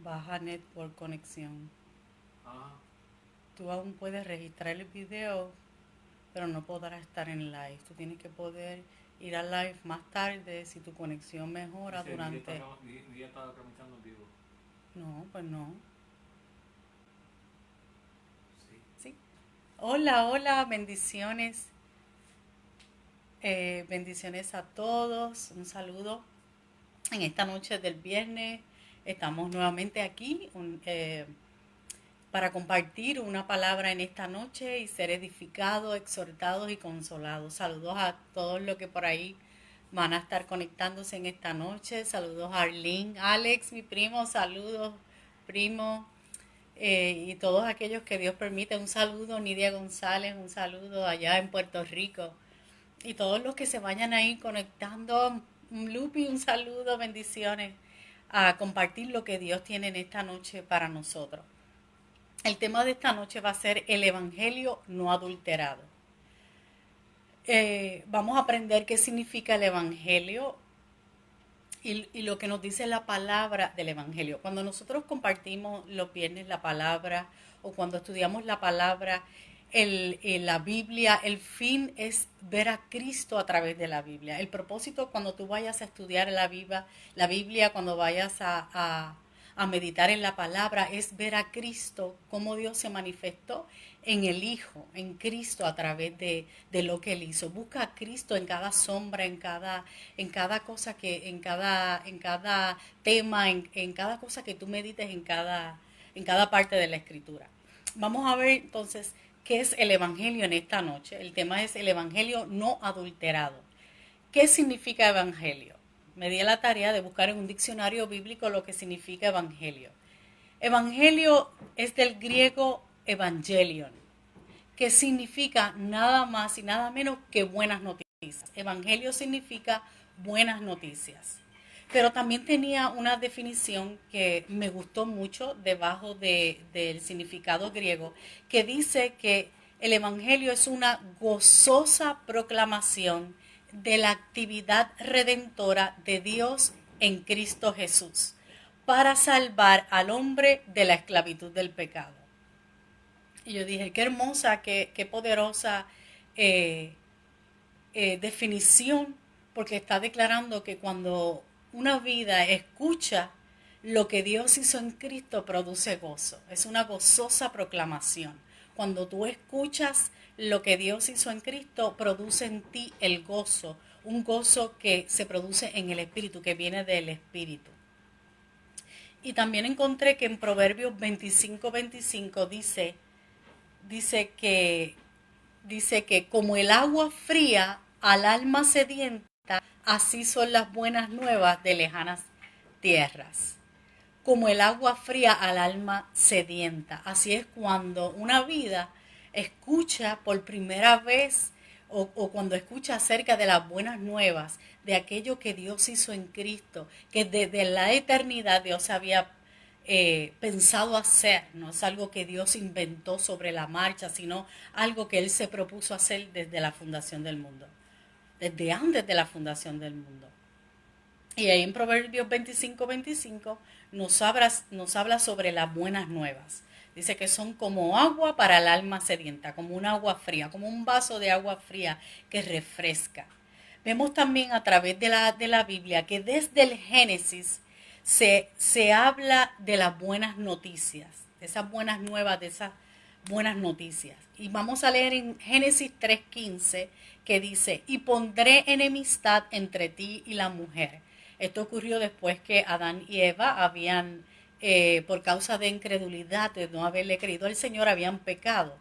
baja network conexión. Ah, Tú aún puedes registrar el video, pero no podrás estar en live. Tú tienes que poder ir a live más tarde si tu conexión mejora dice, durante... mi día está tramitando en vivo. No, pues no. Sí. Sí. Hola, hola, bendiciones. Bendiciones a todos. Un saludo. En esta noche del viernes estamos nuevamente aquí para compartir una palabra en esta noche y ser edificados, exhortados y consolados. Saludos a todos los que por ahí van a estar conectándose en esta noche. Saludos a Arlene, Alex, mi primo, saludos, primo. Y todos aquellos que Dios permite, un saludo, Nidia González, un saludo allá en Puerto Rico. Y todos los que se vayan ahí conectando, un Lupi, un saludo, bendiciones, a compartir lo que Dios tiene en esta noche para nosotros. El tema de esta noche va a ser el Evangelio no adulterado. Vamos a aprender qué significa el Evangelio y lo que nos dice la palabra del Evangelio. Cuando nosotros compartimos los viernes la palabra o cuando estudiamos la palabra, la Biblia, el fin es ver a Cristo a través de la Biblia. El propósito cuando tú vayas a estudiar la Biblia cuando vayas a meditar en la palabra, es ver a Cristo, cómo Dios se manifestó en el Hijo, en Cristo a través de lo que Él hizo. Busca a Cristo en cada sombra, en cada cosa en cada tema, en cada cosa que tú medites en cada parte de la Escritura. Vamos a ver entonces qué es el Evangelio en esta noche. El tema es el Evangelio no adulterado. ¿Qué significa Evangelio? Me di a la tarea de buscar en un diccionario bíblico lo que significa Evangelio. Evangelio es del griego evangelion, que significa nada más y nada menos que buenas noticias. Evangelio significa buenas noticias. Pero también tenía una definición que me gustó mucho debajo del significado griego, que dice que el Evangelio es una gozosa proclamación de la actividad redentora de Dios en Cristo Jesús para salvar al hombre de la esclavitud del pecado. Y yo dije, qué hermosa, qué poderosa eh, definición, porque está declarando que cuando una vida escucha lo que Dios hizo en Cristo, produce gozo. Es una gozosa proclamación. Cuando tú escuchas lo que Dios hizo en Cristo, produce en ti el gozo, un gozo que se produce en el Espíritu, que viene del Espíritu. Y también encontré que en Proverbios 25:25 dice dice que como el agua fría al alma sedienta, así son las buenas nuevas de lejanas tierras. Como el agua fría al alma sedienta. Así es cuando una vida escucha por primera vez o cuando escucha acerca de las buenas nuevas, de aquello que Dios hizo en Cristo, que desde la eternidad Dios había pensado hacer, no es algo que Dios inventó sobre la marcha, sino algo que Él se propuso hacer desde la fundación del mundo, desde antes de la fundación del mundo. Y ahí en Proverbios 25:25 nos habla sobre las buenas nuevas. Dice que son como agua para el alma sedienta, como un agua fría, como un vaso de agua fría que refresca. Vemos también a través de la Biblia que desde el Génesis se habla de las buenas noticias, de esas buenas nuevas, de esas buenas noticias. Y vamos a leer en Génesis 3:15 que dice, y pondré enemistad entre ti y la mujer. Esto ocurrió después que Adán y Eva habían, por causa de incredulidad, de no haberle creído al Señor, habían pecado.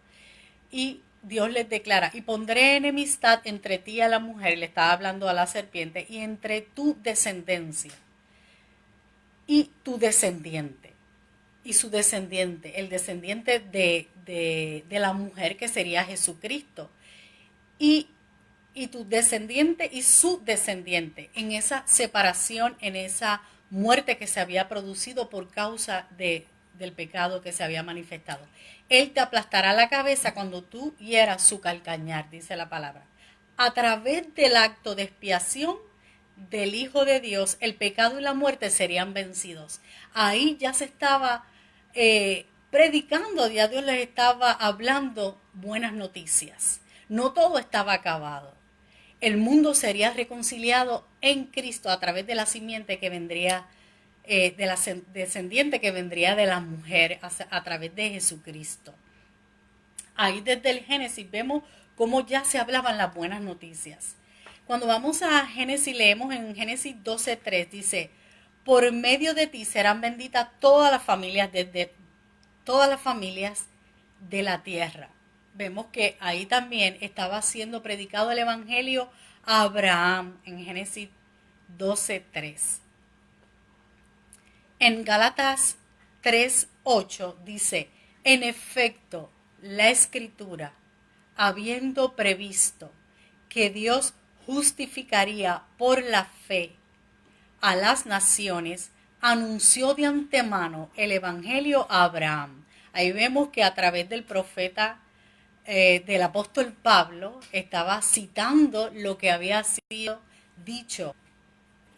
Y Dios les declara, y pondré enemistad entre ti y a la mujer, le estaba hablando a la serpiente, y entre tu descendencia y tu descendiente y su descendiente, el descendiente de la mujer que sería Jesucristo, y, y tu descendiente y su descendiente, en esa separación, en esa muerte que se había producido por causa del pecado que se había manifestado. Él te aplastará la cabeza cuando tú hieras su calcañar, dice la palabra. A través del acto de expiación del Hijo de Dios, el pecado y la muerte serían vencidos. Ahí ya se estaba predicando, ya Dios les estaba hablando buenas noticias. No todo estaba acabado. El mundo sería reconciliado en Cristo a través de la simiente que vendría, de la descendiente que vendría de la mujer a través de Jesucristo. Ahí desde el Génesis vemos cómo ya se hablaban las buenas noticias. Cuando vamos a Génesis, leemos en Génesis 12:3, dice, por medio de ti serán benditas todas las familias de la tierra. Vemos que ahí también estaba siendo predicado el evangelio a Abraham en Génesis 12:3. En Gálatas 3:8 dice, en efecto, la escritura, habiendo previsto que Dios justificaría por la fe a las naciones, anunció de antemano el evangelio a Abraham. Ahí vemos que a través del profeta del apóstol Pablo estaba citando lo que había sido dicho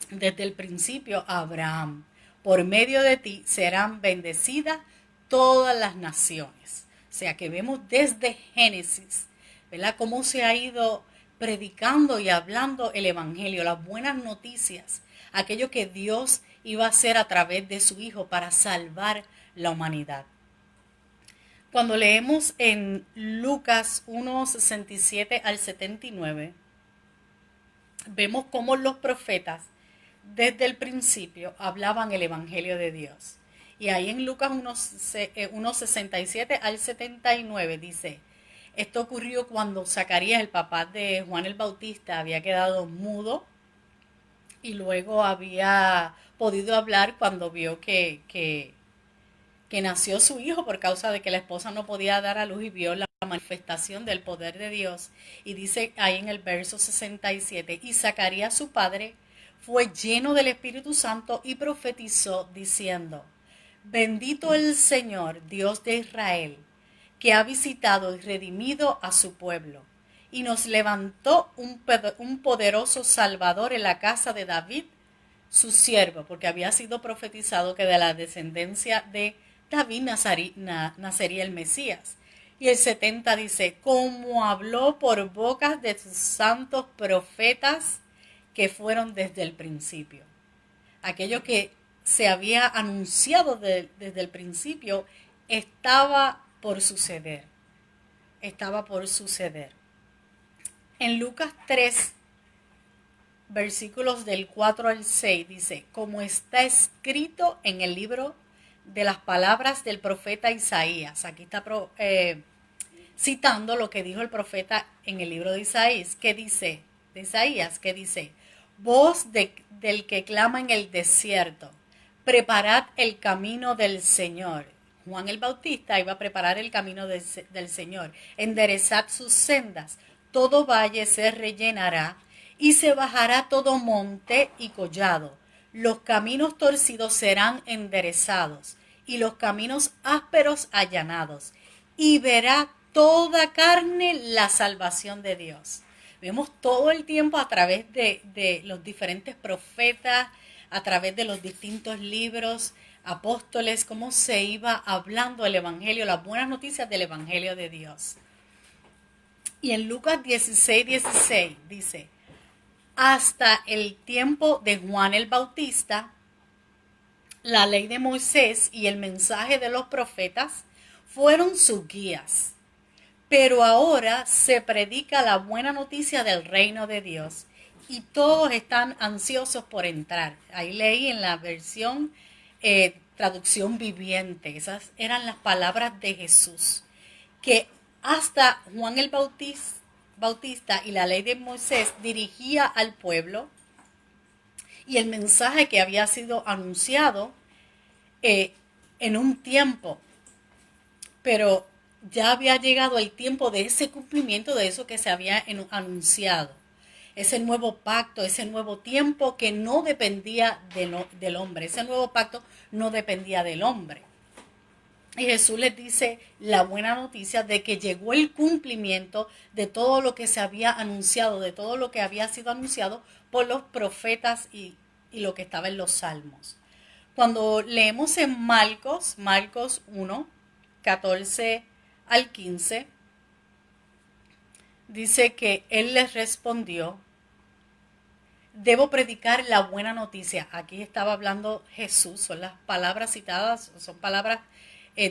desde el principio a Abraham. Por medio de ti serán bendecidas todas las naciones. O sea que vemos desde Génesis, ¿verdad?, cómo se ha ido predicando y hablando el evangelio, las buenas noticias, aquello que Dios iba a hacer a través de su Hijo para salvar la humanidad. Cuando leemos en Lucas 1:67 al 79, vemos cómo los profetas desde el principio hablaban el evangelio de Dios. Y ahí en Lucas 1:67 al 79 dice, esto ocurrió cuando Zacarías, el papá de Juan el Bautista, había quedado mudo y luego había podido hablar cuando vio que nació su hijo por causa de que la esposa no podía dar a luz y vio la manifestación del poder de Dios. Y dice ahí en el verso 67, y Zacarías su padre fue lleno del Espíritu Santo y profetizó diciendo, bendito el Señor, Dios de Israel, que ha visitado y redimido a su pueblo, y nos levantó un poderoso Salvador en la casa de David, su siervo, porque había sido profetizado que de la descendencia de David nacería el Mesías. Y el 70 dice, como habló por bocas de sus santos profetas que fueron desde el principio. Aquello que se había anunciado desde el principio estaba por suceder. Estaba por suceder. En Lucas 3, versículos del 4 al 6 dice, como está escrito en el libro de las palabras del profeta Isaías. Aquí está citando lo que dijo el profeta en el libro de Isaías, que dice, voz del que clama en el desierto, preparad el camino del Señor. Juan el Bautista iba a preparar el camino del Señor. Enderezad sus sendas, todo valle se rellenará y se bajará todo monte y collado. Los caminos torcidos serán enderezados y los caminos ásperos allanados. Y verá toda carne la salvación de Dios. Vemos todo el tiempo a través de los diferentes profetas, a través de los distintos libros, apóstoles, cómo se iba hablando el evangelio, las buenas noticias del evangelio de Dios. Y en Lucas 16:16 dice, hasta el tiempo de Juan el Bautista, la ley de Moisés y el mensaje de los profetas fueron sus guías. Pero ahora se predica la buena noticia del reino de Dios y todos están ansiosos por entrar. Ahí leí en la versión traducción viviente, esas eran las palabras de Jesús, que hasta Juan el Bautista y la ley de Moisés dirigía al pueblo y el mensaje que había sido anunciado en un tiempo, pero ya había llegado el tiempo de ese cumplimiento de eso que se había anunciado. Ese nuevo pacto, ese nuevo tiempo que no dependía del hombre. Ese nuevo pacto no dependía del hombre. Y Jesús les dice la buena noticia de que llegó el cumplimiento de todo lo que se había anunciado, de todo lo que había sido anunciado por los profetas y lo que estaba en los salmos. Cuando leemos en Marcos 1, 14 al 15, dice que él les respondió: debo predicar la buena noticia. Aquí estaba hablando Jesús, son las palabras citadas, son palabras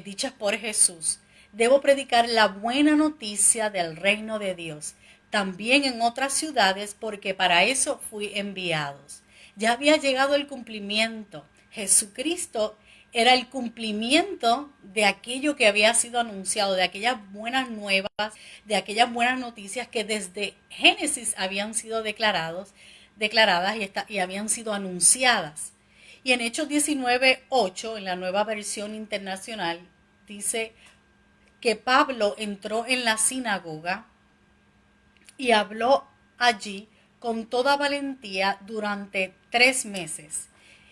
dichas por Jesús. Debo predicar la buena noticia del reino de Dios, también en otras ciudades, porque para eso fui enviados. Ya había llegado el cumplimiento. Jesucristo era el cumplimiento de aquello que había sido anunciado, de aquellas buenas nuevas, de aquellas buenas noticias que desde Génesis habían sido declaradas y habían sido anunciadas. Y en Hechos 19:8, en la Nueva Versión Internacional, dice que Pablo entró en la sinagoga y habló allí con toda valentía durante 3 meses.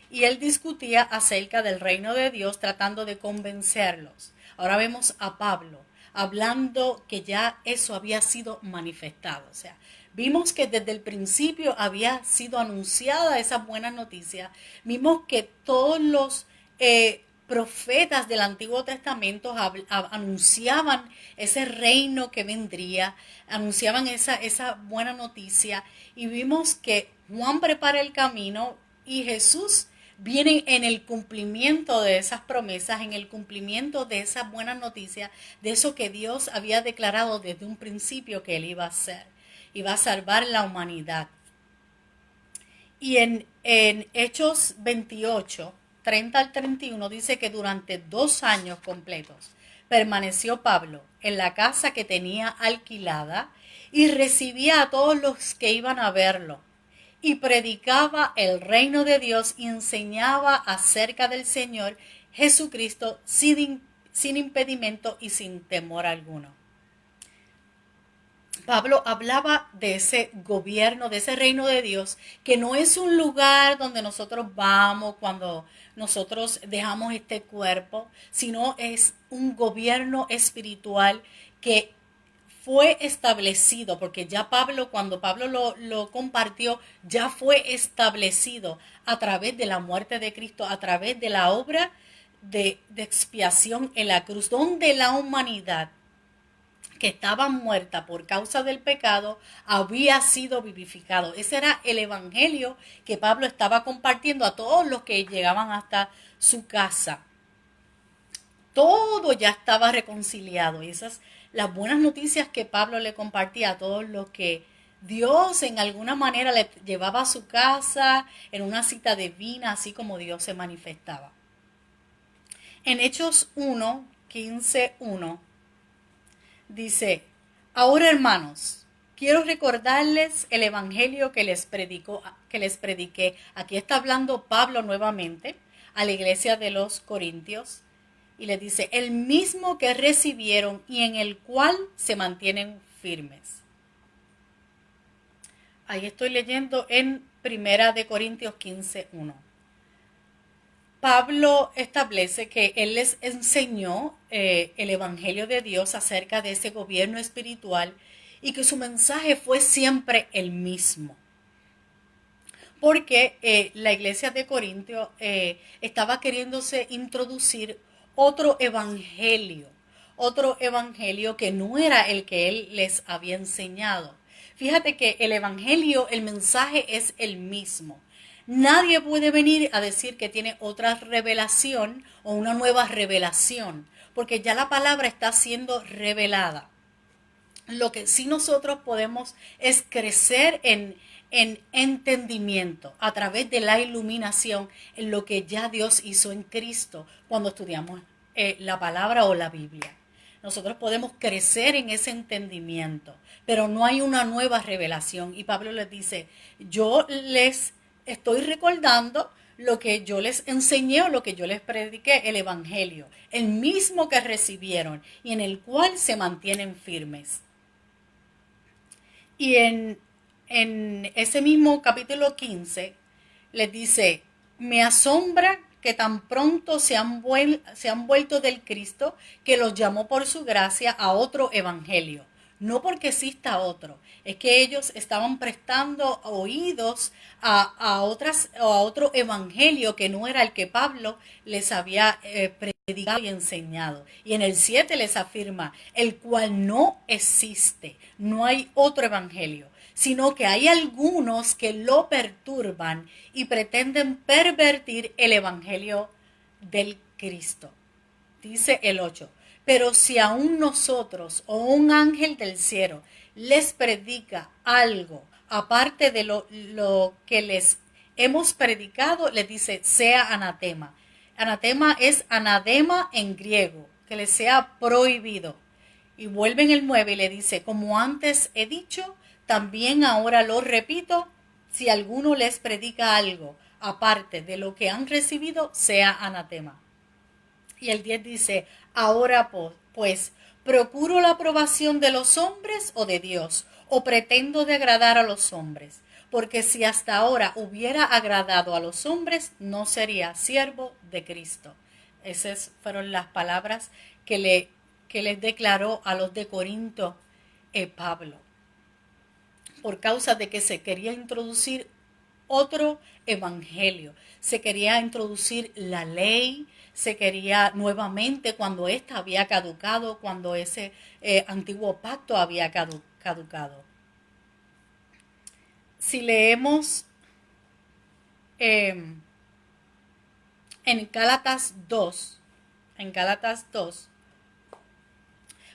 Y él discutía acerca del reino de Dios, tratando de convencerlos. Ahora vemos a Pablo hablando que ya eso había sido manifestado. O sea, vimos que desde el principio había sido anunciada esa buena noticia. Vimos que todos los profetas del Antiguo Testamento anunciaban ese reino que vendría, anunciaban esa buena noticia. Y vimos que Juan prepara el camino y Jesús viene en el cumplimiento de esas promesas, en el cumplimiento de esas buenas noticias, de eso que Dios había declarado desde un principio que Él iba a hacer. Iba a salvar la humanidad. Y en Hechos 28, 30 al 31, dice que durante 2 años completos permaneció Pablo en la casa que tenía alquilada y recibía a todos los que iban a verlo. Y predicaba el reino de Dios y enseñaba acerca del Señor Jesucristo sin impedimento y sin temor alguno. Pablo hablaba de ese gobierno, de ese reino de Dios, que no es un lugar donde nosotros vamos cuando nosotros dejamos este cuerpo, sino es un gobierno espiritual que fue establecido, porque ya Pablo, cuando Pablo lo compartió, ya fue establecido a través de la muerte de Cristo, a través de la obra de expiación en la cruz, donde la humanidad que estaba muerta por causa del pecado había sido vivificado. Ese era el evangelio que Pablo estaba compartiendo a todos los que llegaban hasta su casa. Todo ya estaba reconciliado y esas las buenas noticias que Pablo le compartía a todos los que Dios en alguna manera le llevaba a su casa en una cita divina, así como Dios se manifestaba. En Hechos 1, 15:1 dice: ahora, hermanos, quiero recordarles el evangelio que les prediqué. Aquí está hablando Pablo nuevamente a la iglesia de los Corintios. Y les dice: el mismo que recibieron y en el cual se mantienen firmes. Ahí estoy leyendo en 1 Corintios 15:1. Pablo establece que él les enseñó el evangelio de Dios acerca de ese gobierno espiritual y que su mensaje fue siempre el mismo. Porque la iglesia de Corintio estaba queriéndose introducir otro evangelio que no era el que él les había enseñado. Fíjate que el evangelio, el mensaje es el mismo. Nadie puede venir a decir que tiene otra revelación o una nueva revelación, porque ya la palabra está siendo revelada. Lo que sí nosotros podemos es crecer en entendimiento a través de la iluminación en lo que ya Dios hizo en Cristo cuando estudiamos la palabra o la Biblia. Nosotros podemos crecer en ese entendimiento, pero no hay una nueva revelación. Y Pablo les dice: yo les estoy recordando lo que yo les enseñé o lo que yo les prediqué, el evangelio, el mismo que recibieron y en el cual se mantienen firmes. Y en ese mismo capítulo 15 les dice: me asombra que tan pronto se han vuelto del Cristo que los llamó por su gracia a otro evangelio. No porque exista otro, es que ellos estaban prestando oídos a otro evangelio que no era el que Pablo les había predicado y enseñado. Y en el 7 les afirma, el cual no existe, no hay otro evangelio, sino que hay algunos que lo perturban y pretenden pervertir el evangelio del Cristo. Dice el 8, pero si aún nosotros o un ángel del cielo les predica algo aparte de lo que les hemos predicado, les dice, sea anatema. Anatema es anadema en griego, que les sea prohibido. Y vuelve en el 9 y le dice, como antes he dicho, también ahora lo repito, si alguno les predica algo aparte de lo que han recibido, sea anatema. Y el 10 dice, ahora pues, ¿procuro la aprobación de los hombres o de Dios? ¿O pretendo de agradar a los hombres? Porque si hasta ahora hubiera agradado a los hombres, no sería siervo de Cristo. Esas fueron las palabras que les declaró a los de Corinto Pablo. Por causa de que se quería introducir otro evangelio, se quería introducir la ley, se quería nuevamente cuando ésta había caducado, cuando ese antiguo pacto había caducado. Si leemos en Gálatas 2,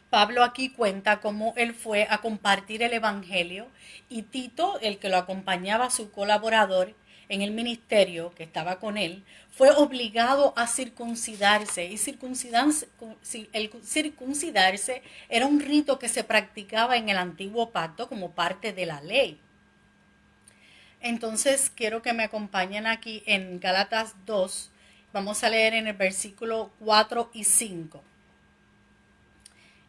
Pablo aquí cuenta cómo él fue a compartir el evangelio y Tito, el que lo acompañaba, su colaborador en el ministerio que estaba con él, fue obligado a circuncidarse. Y el circuncidarse era un rito que se practicaba en el antiguo pacto como parte de la ley. Entonces quiero que me acompañen aquí en Gálatas 2. Vamos a leer en el versículo 4 y 5.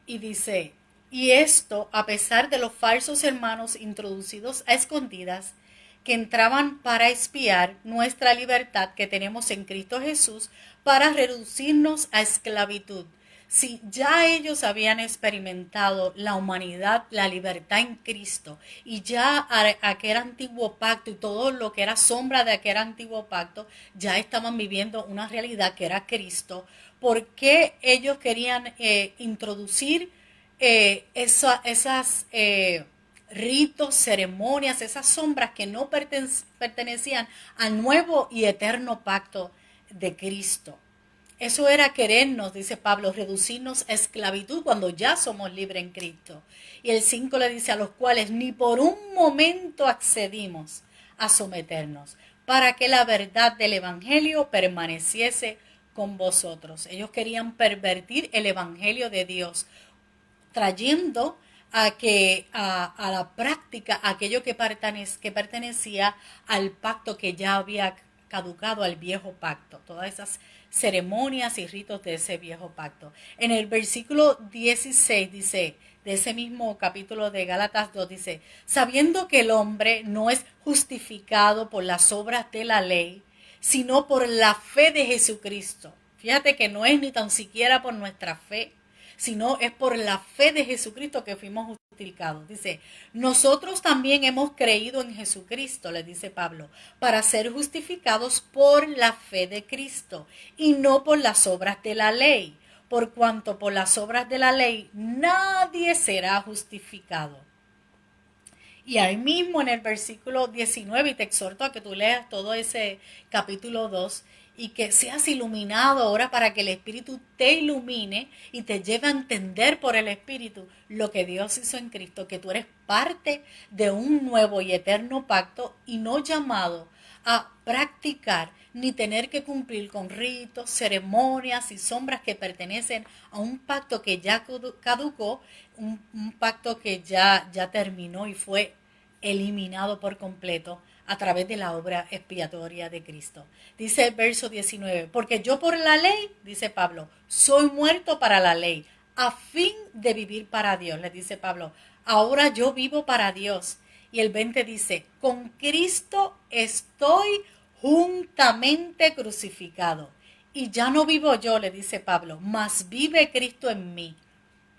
Y dice, y esto a pesar de los falsos hermanos introducidos a escondidas, que entraban para espiar nuestra libertad que tenemos en Cristo Jesús, para reducirnos a esclavitud. Si ya ellos habían experimentado la humanidad, la libertad en Cristo, y ya aquel antiguo pacto y todo lo que era sombra de aquel antiguo pacto, ya estaban viviendo una realidad que era Cristo, ¿por qué ellos querían introducir esas ritos, ceremonias, esas sombras que no pertenecían al nuevo y eterno pacto de Cristo? Eso era querernos, dice Pablo, reducirnos a esclavitud cuando ya somos libres en Cristo. Y el 5 le dice, a los cuales ni por un momento accedimos a someternos, para que la verdad del evangelio permaneciese con vosotros. Ellos querían pervertir el evangelio de Dios, trayendo a la práctica aquello que pertenecía al pacto que ya había caducado, al viejo pacto, todas esas ceremonias y ritos de ese viejo pacto. En el versículo 16 dice, de ese mismo capítulo de Gálatas 2, dice, sabiendo que el hombre no es justificado por las obras de la ley, sino por la fe de Jesucristo. Fíjate que no es ni tan siquiera por nuestra fe, sino es por la fe de Jesucristo que fuimos justificados. Dice, nosotros también hemos creído en Jesucristo, le dice Pablo, para ser justificados por la fe de Cristo y no por las obras de la ley, por cuanto por las obras de la ley nadie será justificado. Y ahí mismo en el versículo 19, y te exhorto a que tú leas todo ese capítulo 2 y que seas iluminado ahora para que el Espíritu te ilumine y te lleve a entender por el Espíritu lo que Dios hizo en Cristo, que tú eres parte de un nuevo y eterno pacto y no llamado a practicar ni tener que cumplir con ritos, ceremonias y sombras que pertenecen a un pacto que ya caducó, un pacto que ya terminó y fue eliminado por completo a través de la obra expiatoria de Cristo. Dice el verso 19, porque yo por la ley, dice Pablo, soy muerto para la ley, a fin de vivir para Dios, le dice Pablo, ahora yo vivo para Dios. Y el 20 dice, con Cristo estoy juntamente crucificado. Y ya no vivo yo, le dice Pablo, mas vive Cristo en mí.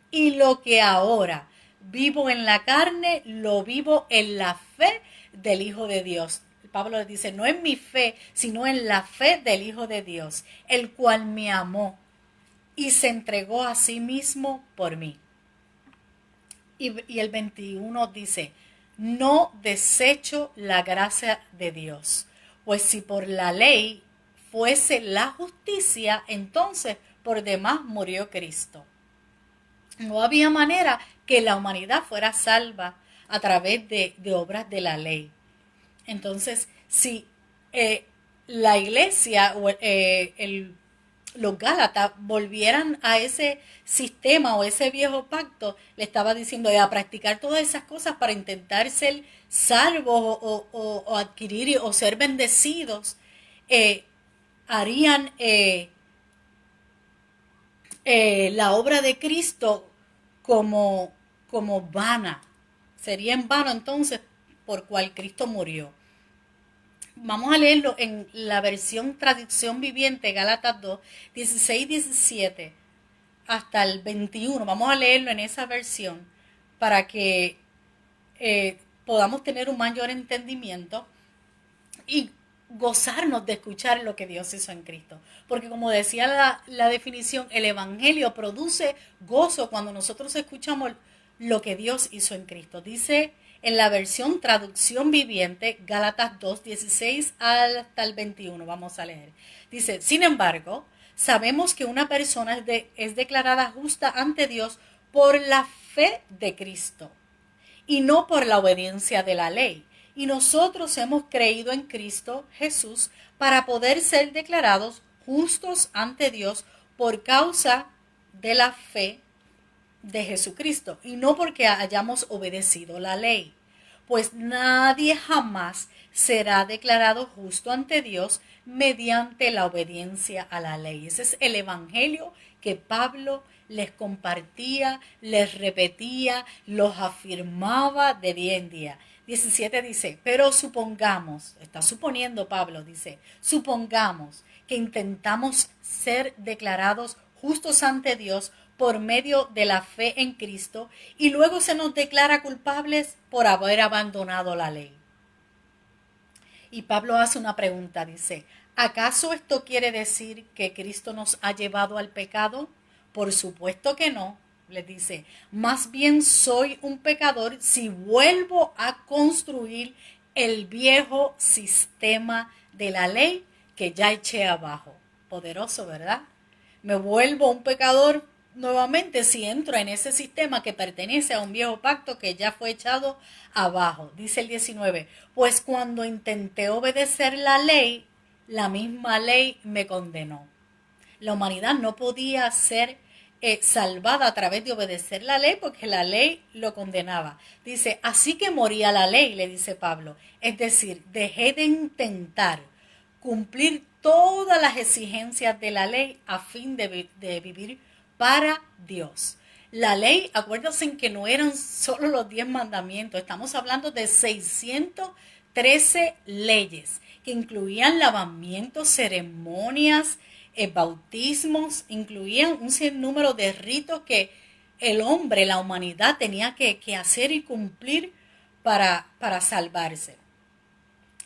Y lo que ahora vivo en la carne, lo vivo en la fe del Hijo de Dios. Pablo le dice, no en mi fe, sino en la fe del Hijo de Dios, el cual me amó y se entregó a sí mismo por mí. Y el 21 dice, no desecho la gracia de Dios, pues si por la ley fuese la justicia, entonces por demás murió Cristo. No había manera que la humanidad fuera salva a través de obras de la ley. Entonces, si la iglesia o los Gálatas volvieran a ese sistema o ese viejo pacto, le estaba diciendo a practicar todas esas cosas para intentar ser salvos o adquirir o ser bendecidos, harían la obra de Cristo como vana. Sería en vano entonces por cual Cristo murió. Vamos a leerlo en la versión traducción viviente, Gálatas 2, 16, 17 hasta el 21. Vamos a leerlo en esa versión para que podamos tener un mayor entendimiento y gozarnos de escuchar lo que Dios hizo en Cristo. Porque como decía la definición, el Evangelio produce gozo cuando nosotros escuchamos lo que Dios hizo en Cristo. Dice en la versión traducción viviente, Gálatas 2, 16 hasta el 21, vamos a leer. Dice, sin embargo, sabemos que una persona es declarada justa ante Dios por la fe de Cristo y no por la obediencia de la ley. Y nosotros hemos creído en Cristo Jesús para poder ser declarados justos ante Dios por causa de la fe de Jesucristo y no porque hayamos obedecido la ley. Pues nadie jamás será declarado justo ante Dios mediante la obediencia a la ley. Ese es el evangelio que Pablo les compartía, les repetía, los afirmaba de día en día. 17 dice, pero supongamos, está suponiendo Pablo, dice, supongamos que intentamos ser declarados justos ante Dios por medio de la fe en Cristo y luego se nos declara culpables por haber abandonado la ley. Y Pablo hace una pregunta, dice, ¿acaso esto quiere decir que Cristo nos ha llevado al pecado? Por supuesto que no, les dice, más bien soy un pecador si vuelvo a construir el viejo sistema de la ley que ya eché abajo. Poderoso, ¿verdad? Me vuelvo un pecador nuevamente si entro en ese sistema que pertenece a un viejo pacto que ya fue echado abajo. Dice el 19, pues cuando intenté obedecer la ley, la misma ley me condenó. La humanidad no podía ser salvada a través de obedecer la ley porque la ley lo condenaba. Dice, así que moría la ley, le dice Pablo. Es decir, dejé de intentar cumplir todas las exigencias de la ley a fin de vivir para Dios. La ley, acuérdense que no eran solo los 10 mandamientos, estamos hablando de 613 leyes que incluían lavamientos, ceremonias, bautismos, incluían un sinnúmero de ritos que el hombre, la humanidad tenía que hacer y cumplir para salvarse.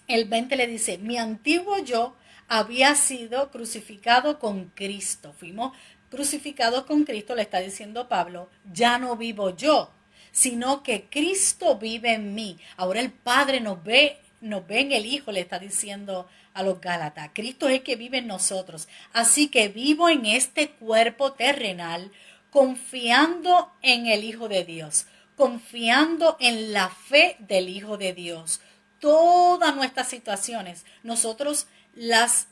El 20 le dice, mi antiguo yo había sido crucificado con Cristo. Fuimos crucificados con Cristo, le está diciendo Pablo, ya no vivo yo, sino que Cristo vive en mí. Ahora el Padre nos ve en el Hijo, le está diciendo a los Gálatas. Cristo es el que vive en nosotros. Así que vivo en este cuerpo terrenal, confiando en el Hijo de Dios, confiando en la fe del Hijo de Dios. Todas nuestras situaciones, nosotros las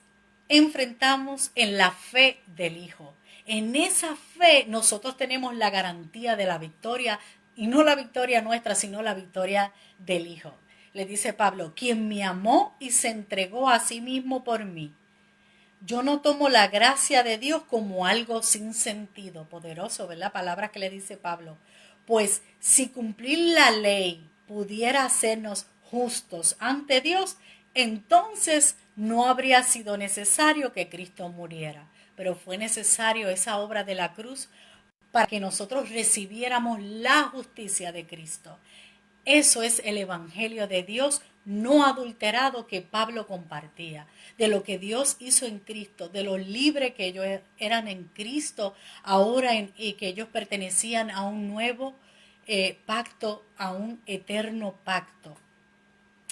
enfrentamos en la fe del Hijo. En esa fe nosotros tenemos la garantía de la victoria, y no la victoria nuestra, sino la victoria del Hijo. Le dice Pablo, quien me amó y se entregó a sí mismo por mí. Yo no tomo la gracia de Dios como algo sin sentido. Poderoso, ¿verdad? Palabras que le dice Pablo. Pues si cumplir la ley pudiera hacernos justos ante Dios, entonces no habría sido necesario que Cristo muriera, pero fue necesario esa obra de la cruz para que nosotros recibiéramos la justicia de Cristo. Eso es el Evangelio de Dios no adulterado que Pablo compartía, de lo que Dios hizo en Cristo, de lo libre que ellos eran en Cristo ahora y que ellos pertenecían a un nuevo pacto, a un eterno pacto.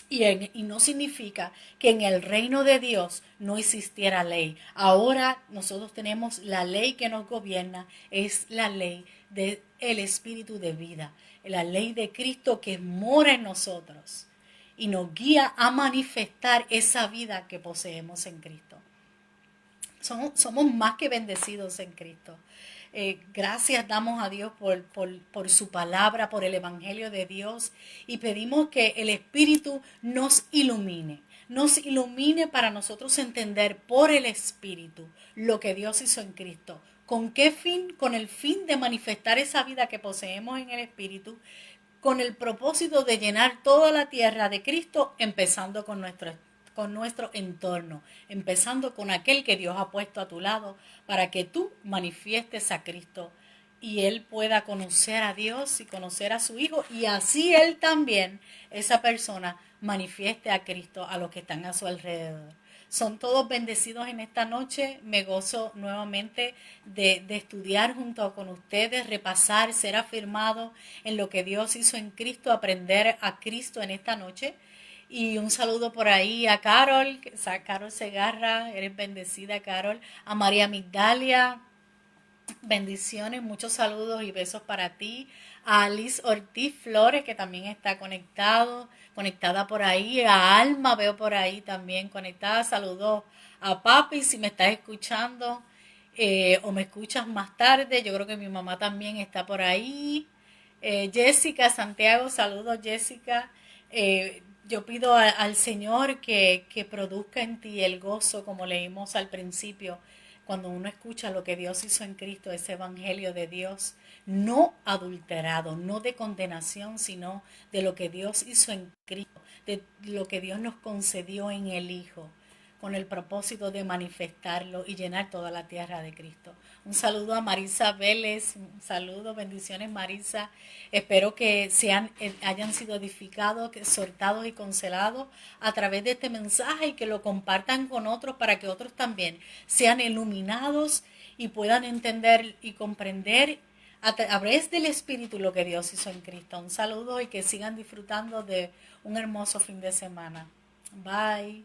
Y no significa que en el reino de Dios no existiera ley. Ahora nosotros tenemos la ley que nos gobierna, es la ley del Espíritu de vida, la ley de Cristo que mora en nosotros y nos guía a manifestar esa vida que poseemos en Cristo. Somos más que bendecidos en Cristo. Gracias damos a Dios por su palabra, por el Evangelio de Dios y pedimos que el Espíritu nos ilumine para nosotros entender por el Espíritu lo que Dios hizo en Cristo. ¿Con qué fin? Con el fin de manifestar esa vida que poseemos en el Espíritu, con el propósito de llenar toda la tierra de Cristo, empezando con nuestro entorno, empezando con aquel que Dios ha puesto a tu lado para que tú manifiestes a Cristo y Él pueda conocer a Dios y conocer a su Hijo y así Él también, esa persona, manifieste a Cristo a los que están a su alrededor. Son todos bendecidos en esta noche. Me gozo nuevamente de estudiar junto con ustedes, repasar, ser afirmado en lo que Dios hizo en Cristo, aprender a Cristo en esta noche. Y un saludo por ahí a Carol Segarra, eres bendecida, Carol. A María Migdalia, bendiciones, muchos saludos y besos para ti. A Liz Ortiz Flores, que también está conectada por ahí. A Alma veo por ahí también conectada. Saludos a Papi, si me estás escuchando o me escuchas más tarde. Yo creo que mi mamá también está por ahí. Jessica Santiago, saludos Jessica. Yo pido al Señor que produzca en ti el gozo, como leímos al principio, cuando uno escucha lo que Dios hizo en Cristo, ese Evangelio de Dios, no adulterado, no de condenación, sino de lo que Dios hizo en Cristo, de lo que Dios nos concedió en el Hijo, con el propósito de manifestarlo y llenar toda la tierra de Cristo. Un saludo a Marisa Vélez, un saludo, bendiciones Marisa. Espero que hayan sido edificados, exhortados y consolados a través de este mensaje y que lo compartan con otros para que otros también sean iluminados y puedan entender y comprender a través del Espíritu lo que Dios hizo en Cristo. Un saludo y que sigan disfrutando de un hermoso fin de semana. Bye.